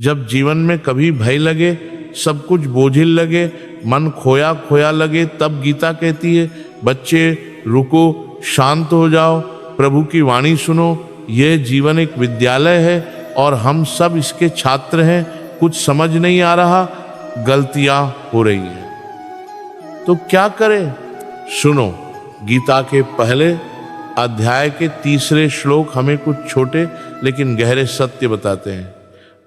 जब जीवन में कभी भय लगे, सब कुछ बोझिल लगे, मन खोया खोया लगे, तब गीता कहती है बच्चे रुको, शांत हो जाओ, प्रभु की वाणी सुनो। यह जीवन एक विद्यालय है और हम सब इसके छात्र हैं। कुछ समझ नहीं आ रहा, गलतियां हो रही हैं, तो क्या करें? सुनो, गीता के पहले अध्याय के 3 श्लोक हमें कुछ छोटे लेकिन गहरे सत्य बताते हैं।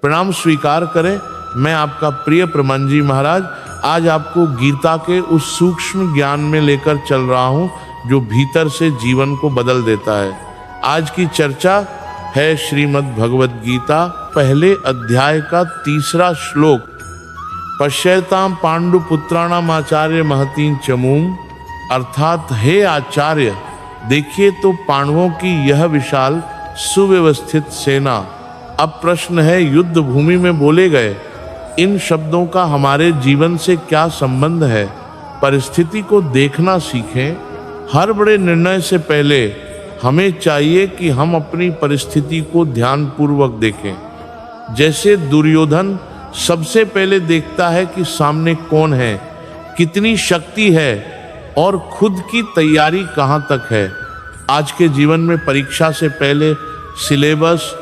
प्रणाम स्वीकार करें, मैं आपका प्रिय प्रमन जी महाराज आज आपको गीता के उस सूक्ष्म ज्ञान में लेकर चल रहा हूं जो भीतर से जीवन को बदल देता है। आज की चर्चा है श्रीमद् भगवद गीता पहले अध्याय का 3 श्लोक। पश्यताम पांडु पुत्राणाम आचार्य महतीं चमूम, अर्थात हे आचार्य देखिए तो पांडवों की यह विशाल सुव्यवस्थित सेना। अब प्रश्न है, युद्ध भूमि में बोले गए इन शब्दों का हमारे जीवन से क्या संबंध है? परिस्थिति को देखना सीखें। हर बड़े निर्णय से पहले हमें चाहिए कि हम अपनी परिस्थिति को ध्यानपूर्वक देखें। जैसे दुर्योधन सबसे पहले देखता है कि सामने कौन है, कितनी शक्ति है और खुद की तैयारी कहाँ तक है। आज के जीवन में परीक्षा से पहले सिलेबस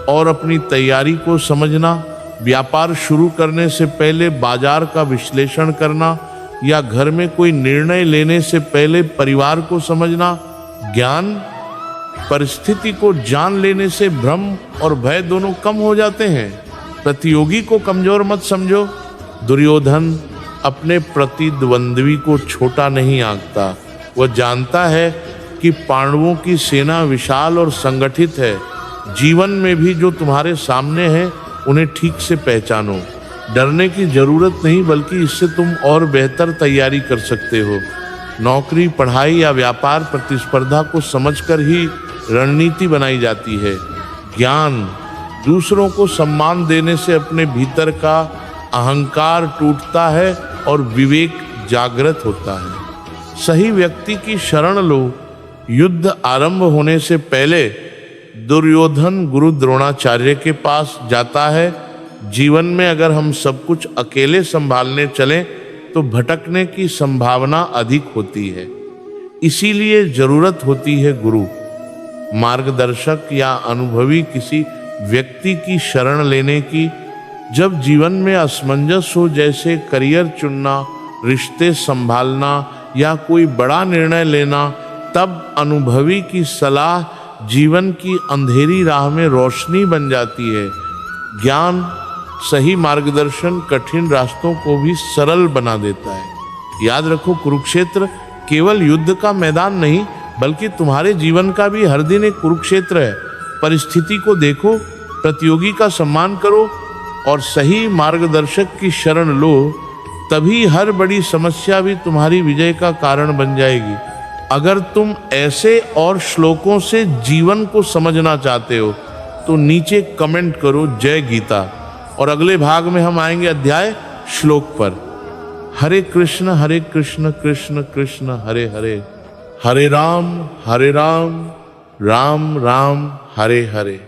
और अपनी तैयारी को समझना, व्यापार शुरू करने से पहले बाजार का विश्लेषण करना या घर में कोई निर्णय लेने से पहले परिवार को समझना, ज्ञान परिस्थिति को जान लेने से भ्रम और भय दोनों कम हो जाते हैं। प्रतियोगी को कमजोर मत समझो। दुर्योधन अपने प्रतिद्वंद्वी को छोटा नहीं आंकता, वह जानता है कि पांडवों की सेना विशाल और संगठित है। जीवन में भी जो तुम्हारे सामने है उन्हें ठीक से पहचानो। डरने की जरूरत नहीं, बल्कि इससे तुम और बेहतर तैयारी कर सकते हो। नौकरी, पढ़ाई या व्यापार प्रतिस्पर्धा को समझकर ही रणनीति बनाई जाती है। ज्ञान, दूसरों को सम्मान देने से अपने भीतर का अहंकार टूटता है और विवेक जागृत होता है। सही व्यक्ति की शरण लो। युद्ध आरंभ होने से पहले दुर्योधन गुरु द्रोणाचार्य के पास जाता है। जीवन में अगर हम सब कुछ अकेले संभालने चलें तो भटकने की संभावना अधिक होती है। इसीलिए जरूरत होती है गुरु, मार्गदर्शक या अनुभवी किसी व्यक्ति की शरण लेने की। जब जीवन में असमंजस हो, जैसे करियर चुनना, रिश्ते संभालना या कोई बड़ा निर्णय लेना, तब अनुभवी की सलाह जीवन की अंधेरी राह में रोशनी बन जाती है। ज्ञान, सही मार्गदर्शन कठिन रास्तों को भी सरल बना देता है। याद रखो, कुरुक्षेत्र केवल युद्ध का मैदान नहीं, बल्कि तुम्हारे जीवन का भी हर दिन एक कुरुक्षेत्र है। परिस्थिति को देखो, प्रतियोगी का सम्मान करो और सही मार्गदर्शक की शरण लो, तभी हर बड़ी समस्या भी तुम्हारी विजय का कारण बन जाएगी। अगर तुम ऐसे और श्लोकों से जीवन को समझना चाहते हो तो नीचे कमेंट करो जय गीता, और अगले भाग में हम आएंगे अध्याय श्लोक पर। हरे कृष्ण कृष्ण कृष्ण हरे हरे, हरे राम राम राम हरे हरे।